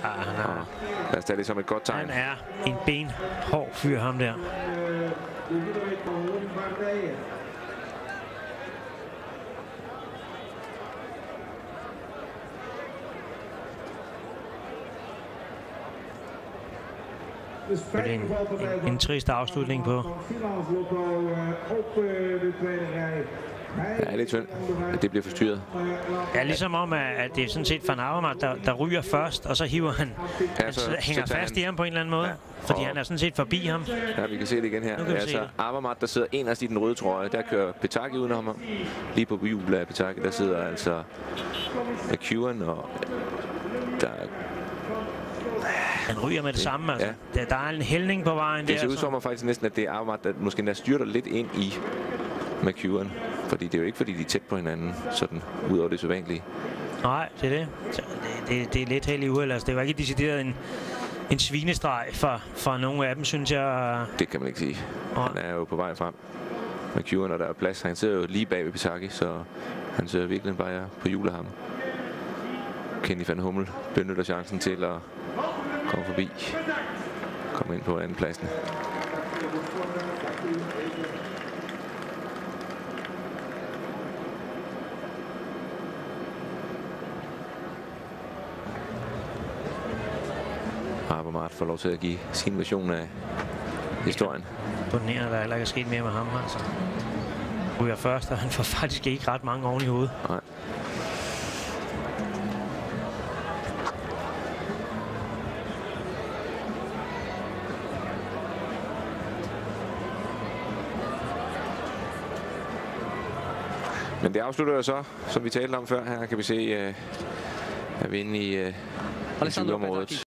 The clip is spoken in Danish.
Lad os tage det som et godt tegn. Han er en benhård fyr, ham der. Det er en trist afslutning på. Ja, lidt synd, at det bliver forstyrret. Ja, ligesom om, at det er sådan set Van Avermaet, der ryger først, og så hiver han. Han hænger fast i ham på en eller anden måde, fordi han er sådan set forbi ham. Ja, vi kan se det igen her. Det er altså Avermaet, der sidder inderst i den røde trøje. Der kører Petacchi udenom ham. Lige på hjulet af Petacchi, der sidder altså McEwen, og der han ryger med det samme. Altså. Ja. Der er en hældning på vejen. Det ser ud som faktisk næsten, at det er Avermaet, der måske der styrter lidt ind i McEwen. Fordi det er jo ikke, fordi de er tæt på hinanden, sådan ud over det sædvanlige. Nej, det er det. Det er lidt held i uheld. Altså, det var ikke decideret en svinestreg for nogle af dem, synes jeg. Det kan man ikke sige. Han er jo på vej frem. McEwen, og der er plads. Han sidder jo lige bag ved Petacchi, så han sidder virkelig bare på hjulet ham. Kenny van Hummel benytter chancen til at komme forbi. Komme ind på andenpladsen. Avermaet får lov til at give sin version af historien. Imponerende, at der heller ikke er sket mere med ham. Altså. Ryger først, og han får faktisk ikke ret mange oven i hovedet. Nej. Men det afslutter jo så, som vi talte om før. Her kan vi se, at vi er inde i området.